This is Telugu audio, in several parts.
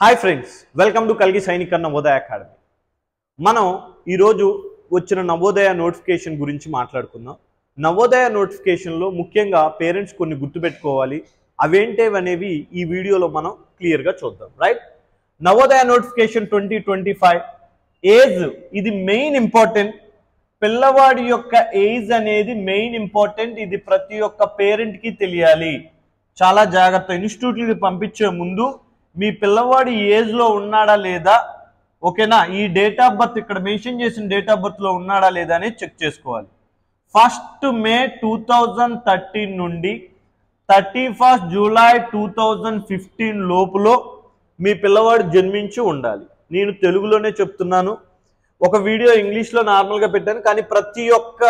హాయ్ ఫ్రెండ్స్, వెల్కమ్ టు కల్గి సైనిక్ నవోదయ అకాడమీ. మనం ఈరోజు వచ్చిన నవోదయ నోటిఫికేషన్ గురించి మాట్లాడుకుందాం. నవోదయ నోటిఫికేషన్లో ముఖ్యంగా పేరెంట్స్ కొన్ని గుర్తుపెట్టుకోవాలి. అవేంటేవనేవి ఈ వీడియోలో మనం క్లియర్గా చూద్దాం. రైట్, నవోదయ నోటిఫికేషన్ 2025 ఏజ్ ఇది మెయిన్ ఇంపార్టెంట్. పిల్లవాడి యొక్క ఏజ్ అనేది మెయిన్ ఇంపార్టెంట్. ఇది ప్రతి ఒక్క పేరెంట్కి తెలియాలి. చాలా జాగ్రత్త. ఇన్స్టిట్యూట్కి పంపించే ముందు మీ పిల్లవాడి ఏజ్లో ఉన్నాడా లేదా, ఓకేనా, ఈ డేట్ ఆఫ్ బర్త్ ఇక్కడ మెన్షన్ చేసిన డేట్ ఆఫ్ బర్త్లో ఉన్నాడా లేదా అనేది చెక్ చేసుకోవాలి. 1 May 2013 నుండి 31 July 2015 లోపులో మీ పిల్లవాడు జన్మించి ఉండాలి. నేను తెలుగులోనే చెప్తున్నాను. ఒక వీడియో ఇంగ్లీష్లో నార్మల్గా పెట్టాను, కానీ ప్రతి ఒక్క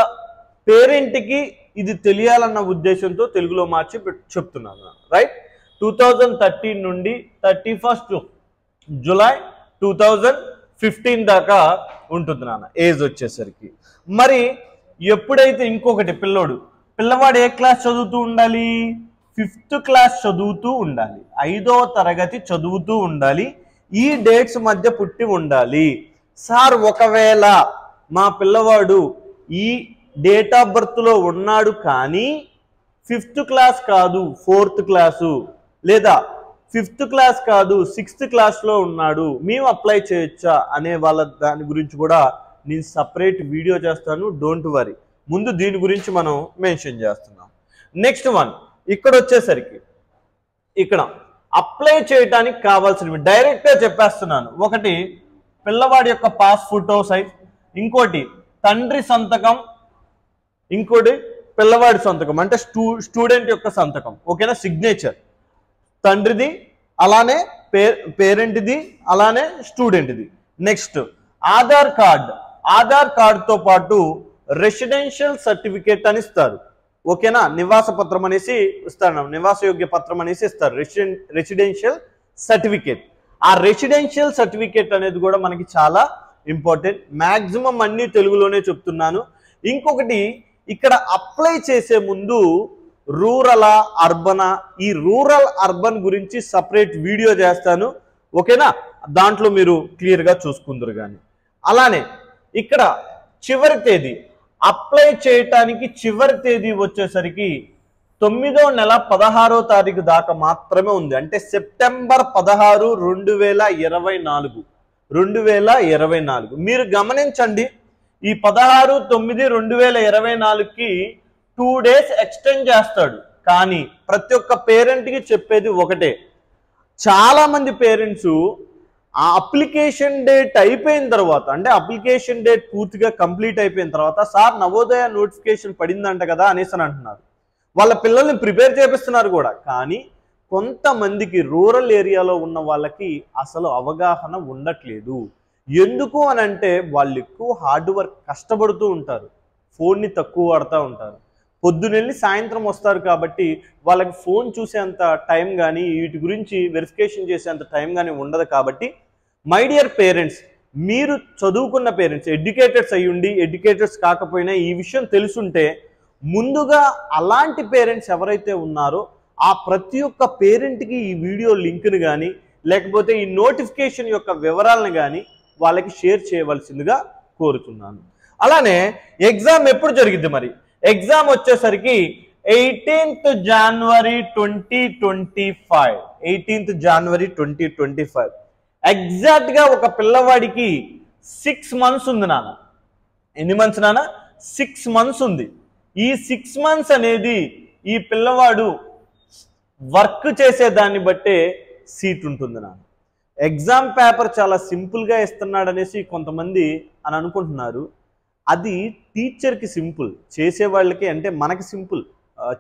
పేరెంట్కి ఇది తెలియాలన్న ఉద్దేశంతో తెలుగులో మార్చి చెప్తున్నాను. రైట్, 2013 నుండి 31 July 2015 దాకా ఉంటుంది నాన్న ఏజ్ వచ్చేసరికి. మరి ఎప్పుడైతే ఇంకొకటి పిల్లవాడు ఏ క్లాస్ చదువుతూ ఉండాలి? 5th క్లాస్ చదువుతూ ఉండాలి, 5వ తరగతి చదువుతూ ఉండాలి. ఈ డేట్స్ మధ్య పుట్టి ఉండాలి. సార్, ఒకవేళ మా పిల్లవాడు ఈ డేట్ ఆఫ్ బర్త్లో ఉన్నాడు కానీ 5th క్లాస్ కాదు 4th క్లాసు, లేదా 5th క్లాస్ కాదు 6th క్లాస్లో ఉన్నాడు, మేము అప్లై చేయొచ్చా అనే వాళ్ళ దాని గురించి కూడా నేను సపరేట్ వీడియో చేస్తాను. డోంట్ వరీ, ముందు దీని గురించి మనం మెన్షన్ చేస్తున్నాం. నెక్స్ట్ వన్, ఇక్కడ వచ్చేసరికి ఇక్కడ అప్లై చేయడానికి కావాల్సినవి డైరెక్ట్గా చెప్పేస్తున్నాను. ఒకటి పిల్లవాడి యొక్క పాస్ ఫోటో సైజ్, ఇంకోటి తండ్రి సంతకం, ఇంకోటి పిల్లవాడి సంతకం అంటే స్టూడెంట్ యొక్క సంతకం, ఓకేనా, సిగ్నేచర్ తండ్రిది, అలానే పేరెంట్ది, అలానే స్టూడెంట్ది. నెక్స్ట్ ఆధార్ కార్డుతో పాటు రెసిడెన్షియల్ సర్టిఫికేట్ అని ఇస్తారు, ఓకేనా, నివాస పత్రం అనేసి ఇస్తారు, నివాసయోగ్య పత్రం అనేసి ఇస్తారు, రెసిడెన్షియల్ సర్టిఫికేట్. ఆ రెసిడెన్షియల్ సర్టిఫికేట్ అనేది కూడా మనకి చాలా ఇంపార్టెంట్. మ్యాక్సిమం అన్ని తెలుగులోనే చెప్తున్నాను. ఇంకొకటి, ఇక్కడ అప్లై చేసే ముందు రూరలా అర్బనా, ఈ రూరల్ అర్బన్ గురించి సపరేట్ వీడియో చేస్తాను, ఓకేనా, దాంట్లో మీరు క్లియర్గా చూసుకుందరు. కానీ అలానే ఇక్కడ చివరి తేదీ, అప్లై చేయటానికి చివరి తేదీ వచ్చేసరికి 9వ నెల 16వ తారీఖు దాకా మాత్రమే ఉంది. అంటే సెప్టెంబర్ 16, 2024. మీరు గమనించండి, ఈ 16/9/2024కి 2 days ఎక్స్టెండ్ చేస్తాడు. కానీ ప్రతి ఒక్క పేరెంట్కి చెప్పేది ఒకటే. చాలామంది పేరెంట్స్ ఆ అప్లికేషన్ డేట్ అయిపోయిన తర్వాత, అంటే అప్లికేషన్ డేట్ పూర్తిగా కంప్లీట్ అయిపోయిన తర్వాత, సార్ నవోదయ నోటిఫికేషన్ పడిందంట కదా అనేసి అని అంటున్నారు. వాళ్ళ పిల్లల్ని ప్రిపేర్ చేపిస్తున్నారు కూడా. కానీ కొంతమందికి రూరల్ ఏరియాలో ఉన్న వాళ్ళకి అసలు అవగాహన ఉండట్లేదు. ఎందుకు అని అంటే వాళ్ళు ఎక్కువ హార్డ్ వర్క్ కష్టపడుతూ ఉంటారు, ఫోన్ని తక్కువ వాడుతూ ఉంటారు, పొద్దునెళ్ళి సాయంత్రం వస్తారు. కాబట్టి వాళ్ళకి ఫోన్ చూసేంత టైం కానీ వీటి గురించి వెరిఫికేషన్ చేసేంత టైం కానీ ఉండదు. కాబట్టి మై డియర్ పేరెంట్స్, మీరు చదువుకున్న పేరెంట్స్, ఎడ్యుకేటెడ్స్ అయ్యుండి ఎడ్యుకేటెడ్స్ కాకపోయినా ఈ విషయం తెలుసుంటే ముందుగా అలాంటి పేరెంట్స్ ఎవరైతే ఉన్నారో ఆ ప్రతి ఒక్క పేరెంట్కి ఈ వీడియో లింక్ని కానీ లేకపోతే ఈ నోటిఫికేషన్ యొక్క వివరాలను కానీ వాళ్ళకి షేర్ చేయవలసిందిగా కోరుతున్నాను. అలానే ఎగ్జామ్ ఎప్పుడు జరిగింది? మరి ఎగ్జామ్ వచ్చేసరికి 18th January 2025. 18th January 2025. ఎగ్జాక్ట్గా ఒక పిల్లవాడికి 6 months ఉంది నాన్న. ఎన్ని మంత్స్ నాన్న? 6 months ఉంది. ఈ 6 months అనేది ఈ పిల్లవాడు వర్క్ చేసే దాన్ని బట్టే సీట్ ఉంటుంది నాన్న. ఎగ్జామ్ పేపర్ చాలా సింపుల్గా ఇస్తున్నాడు అనేసి కొంతమంది అని అనుకుంటున్నారు. అది టీచర్కి సింపుల్, చేసేవాళ్ళకి అంటే మనకి సింపుల్,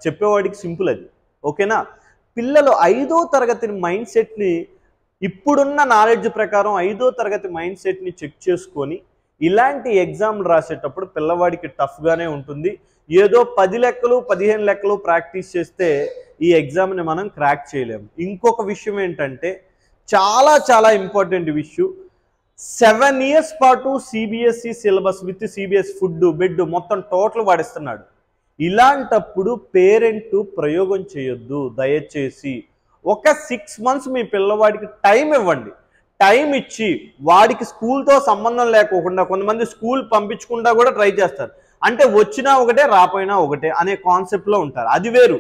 చెప్పేవాడికి సింపుల్ అది, ఓకేనా. పిల్లలు 5వ తరగతి మైండ్ సెట్ని, ఇప్పుడున్న నాలెడ్జ్ ప్రకారం 5వ తరగతి మైండ్ సెట్ని చెక్ చేసుకొని ఇలాంటి ఎగ్జామ్లు రాసేటప్పుడు పిల్లవాడికి టఫ్గానే ఉంటుంది. ఏదో 10 లెక్కలు 15 లెక్కలు ప్రాక్టీస్ చేస్తే ఈ ఎగ్జామ్ని మనం క్రాక్ చేయలేము. ఇంకొక విషయం ఏంటంటే చాలా చాలా ఇంపార్టెంట్ విషయం, 7 years పాటు సిబిఎస్ఈ సిలబస్ విత్ సిబిఎస్ ఫుడ్ బెడ్ మొత్తం టోటల్ వాడిస్తున్నాడు. ఇలాంటప్పుడు పేరెంట్ ప్రయోగం చేయొద్దు. దయచేసి ఒక 6 months మీ పిల్లవాడికి టైం ఇవ్వండి. టైం ఇచ్చి వాడికి స్కూల్తో సంబంధం లేకోకుండా కొంతమంది స్కూల్ పంపించకుండా కూడా ట్రై చేస్తారు. అంటే వచ్చినా ఒకటే రాపోయినా ఒకటే అనే కాన్సెప్ట్లో ఉంటారు. అది వేరు.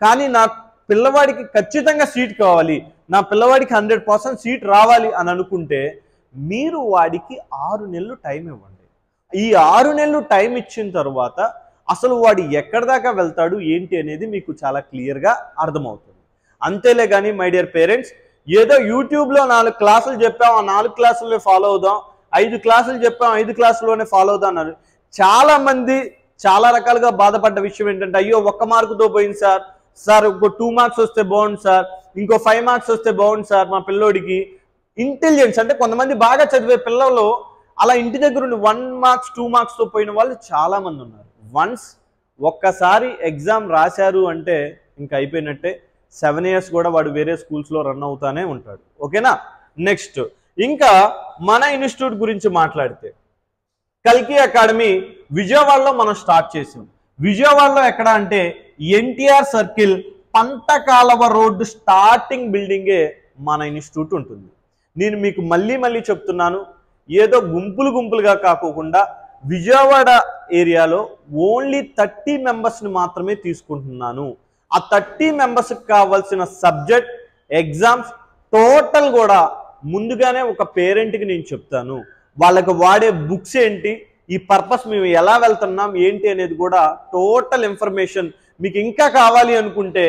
కానీ నా పిల్లవాడికి ఖచ్చితంగా సీట్ కావాలి, నా పిల్లవాడికి 100% సీట్ రావాలి అని అనుకుంటే మీరు వాడికి 6 నెలలు టైం ఇవ్వండి. ఈ 6 నెలలు టైం ఇచ్చిన తర్వాత అసలు వాడు ఎక్కడి దాకా వెళ్తాడు ఏంటి అనేది మీకు చాలా క్లియర్గా అర్థమవుతుంది. అంతేలే కానీ మై డియర్ పేరెంట్స్, ఏదో యూట్యూబ్లో 4 క్లాసులు చెప్పాం, ఆ 4 క్లాసుల్లో ఫాలో అవుదాం, 5 క్లాసులు చెప్పాం 5 క్లాసుల్లోనే ఫాలో అవుదాం అన్నారు. చాలామంది చాలా రకాలుగా బాధపడ్డ విషయం ఏంటంటే, అయ్యో 1 మార్కుతో పోయింది సార్, ఇంకో 2 మార్క్స్ వస్తే బాగుంది సార్, ఇంకో 5 మార్క్స్ వస్తే బాగుంది సార్ మా పిల్లోడికి. ఇంటెలిజెన్స్ అంటే కొంతమంది బాగా చదివే పిల్లలు అలా ఇంటి దగ్గర ఉండి 1 మార్క్స్ 2 మార్క్స్తో పోయిన వాళ్ళు చాలామంది ఉన్నారు. వన్స్ ఒక్కసారి ఎగ్జామ్ రాశారు అంటే ఇంకా అయిపోయినట్టే. 7 years కూడా వాడు వేరే స్కూల్స్లో రన్ అవుతానే ఉంటాడు. ఓకేనా? నెక్స్ట్ ఇంకా మన ఇన్స్టిట్యూట్ గురించి మాట్లాడితే, కల్కి అకాడమీ విజయవాడలో మనం స్టార్ట్ చేసాం. విజయవాడలో ఎక్కడ అంటే ఎన్టీఆర్ సర్కిల్ పంటకాలవ రోడ్డు స్టార్టింగ్ బిల్డింగే మన ఇన్స్టిట్యూట్ ఉంటుంది. నేను మీకు మళ్ళీ చెప్తున్నాను, ఏదో గుంపులుగా కాకుండా విజయవాడ ఏరియాలో ఓన్లీ 30 మెంబర్స్ని మాత్రమే తీసుకుంటున్నాను. ఆ 30 మెంబర్స్కి కావాల్సిన సబ్జెక్ట్, ఎగ్జామ్స్ టోటల్ కూడా ముందుగానే ఒక పేరెంట్కి నేను చెప్తాను. వాళ్ళకి వాడే బుక్స్ ఏంటి, ఈ పర్పస్ మేము ఎలా వెళ్తున్నాం ఏంటి అనేది కూడా టోటల్ ఇన్ఫర్మేషన్ మీకు ఇంకా కావాలి అనుకుంటే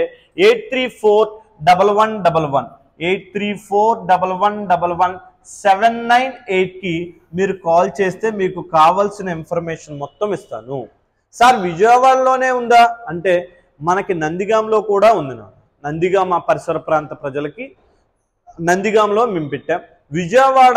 834111 834111 మీరు కాల్ చేస్తే మీకు కావాల్సిన ఇన్ఫర్మేషన్ మొత్తం ఇస్తాను. సార్ విజయవాడలోనే ఉందా అంటే మనకి నందిగాంలో కూడా ఉంది. నందిగాం ఆ పరిసర ప్రాంత ప్రజలకి నందిగాంలో మేము పెట్టాం, విజయవాడ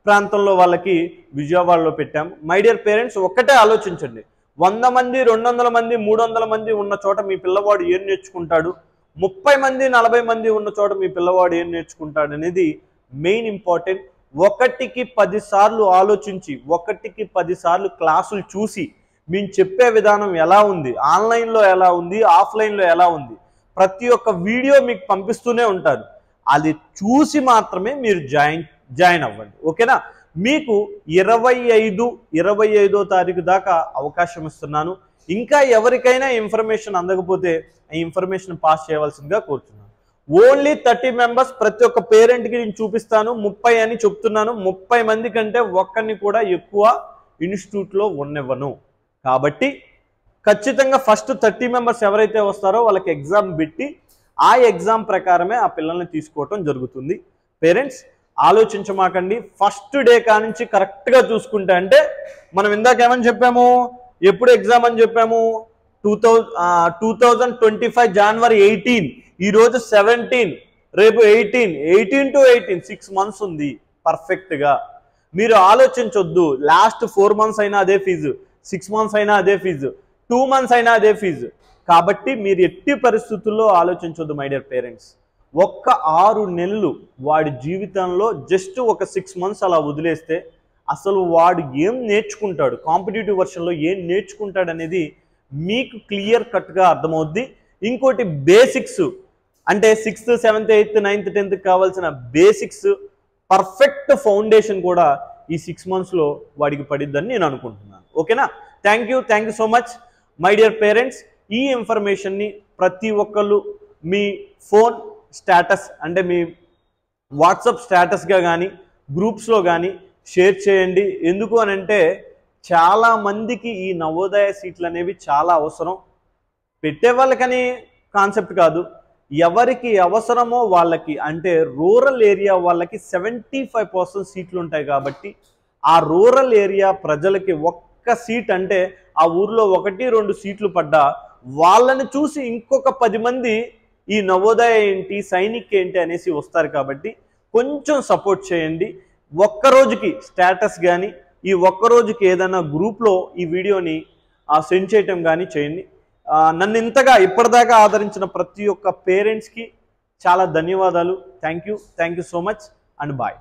ప్రాంతంలో వాళ్ళకి విజయవాడలో పెట్టాం. మై డియర్ పేరెంట్స్, ఒక్కటే ఆలోచించండి, 100 మంది 200 మంది 300 మంది ఉన్న చోట మీ పిల్లవాడు ఏం నేర్చుకుంటాడు, 30 మంది 40 మంది ఉన్న చోట మీ పిల్లవాడు ఏం నేర్చుకుంటాడు అనేది మెయిన్ ఇంపార్టెంట్. 1కి 10 సార్లు ఆలోచించి 1కి 10 సార్లు క్లాసులు చూసి మేము చెప్పే విధానం ఎలా ఉంది, ఆన్లైన్లో ఎలా ఉంది, ఆఫ్లైన్లో ఎలా ఉంది, ప్రతి ఒక్క వీడియో మీకు పంపిస్తూనే ఉంటారు. అది చూసి మాత్రమే మీరు జాయిన్ అవ్వండి. ఓకేనా? మీకు 25వ తారీఖు దాకా అవకాశం ఇస్తున్నాను. ఇంకా ఎవరికైనా ఇన్ఫర్మేషన్ అందకపోతే ఈ ఇన్ఫర్మేషన్ పాస్ చేయవలసిందిగా కోరుతున్నాను. ఓన్లీ 30 మెంబర్స్ ప్రతి ఒక్క పేరెంట్కి నేను చూపిస్తాను. 30 అని చెప్తున్నాను. 30 మంది కంటే ఒక్కరిని కూడా ఎక్కువ ఇన్స్టిట్యూట్లో ఉన్నవ్వను. కాబట్టి ఖచ్చితంగా ఫస్ట్ 30 మెంబర్స్ ఎవరైతే వస్తారో వాళ్ళకి ఎగ్జామ్ పెట్టి ఆ ఎగ్జామ్ ప్రకారమే ఆ పిల్లల్ని తీసుకోవటం జరుగుతుంది. పేరెంట్స్ ఆలోచించమాకండి. ఫస్ట్ డే కానుంచి కరెక్ట్గా చూసుకుంటే, అంటే మనం ఇందాక ఏమని చెప్పాము, ఎప్పుడు ఎగ్జామ్ అని చెప్పాము, 2025 January 18, ఈరోజు 17, రేపు 18 to 18 6 months ఉంది పర్ఫెక్ట్గా. మీరు ఆలోచించొద్దు లాస్ట్ 4 months అయినా అదే ఫీజు, 6 months అయినా అదే ఫీజు, 2 months అయినా అదే ఫీజు. కాబట్టి మీరు ఎట్టి పరిస్థితుల్లో ఆలోచించొద్దు మై డియర్ పేరెంట్స్. ఒక్క 6 నెలలు వాడి జీవితంలో జస్ట్ ఒక 6 months అలా వదిలేస్తే అసలు వాడు ఏం నేర్చుకుంటాడు, కాంపిటేటివ్ వర్షన్లో ఏం నేర్చుకుంటాడు అనేది మీకు క్లియర్ కట్గా అర్థమవుద్ది. ఇంకోటి బేసిక్స్ అంటే 6th 7th 8th 9th 10th కావాల్సిన బేసిక్స్ పర్ఫెక్ట్ ఫౌండేషన్ కూడా ఈ 6 monthsలో వాడికి పడిద్దని నేను అనుకుంటున్నాను. ఓకేనా? Thank you so much my dear parents. ఈ ఇన్ఫర్మేషన్ని ప్రతి ఒక్కళ్ళు మీ ఫోన్ స్టేటస్ అంటే మీ వాట్సాప్ స్టేటస్గా కానీ గ్రూప్స్లో కానీ షేర్ చేయండి. ఎందుకు అని అంటే చాలామందికి ఈ నవోదయ సీట్లు అనేవి చాలా అవసరం. పెట్టే వాళ్ళకని కాన్సెప్ట్ కాదు, ఎవరికి అవసరమో వాళ్ళకి, అంటే రూరల్ ఏరియా వాళ్ళకి 75% సీట్లు ఉంటాయి. కాబట్టి ఆ రూరల్ ఏరియా ప్రజలకి ఒక్క సీట్ అంటే ఆ ఊర్లో 1-2 సీట్లు పడ్డా వాళ్ళని చూసి ఇంకొక 10 మంది ఈ నవోదయ ఏంటి, సైనిక్ ఏంటి అనేసి వస్తారు. కాబట్టి కొంచెం సపోర్ట్ చేయండి. ఒక్కరోజుకి స్టేటస్ కానీ ఈ ఒక్కరోజుకి ఏదైనా గ్రూప్లో ఈ వీడియోని సెండ్ చేయటం కానీ చేయండి. నన్ను ఇంతగా ఇప్పటిదాకా ఆదరించిన ప్రతి ఒక్క పేరెంట్స్కి చాలా ధన్యవాదాలు. Thank you so much and bye.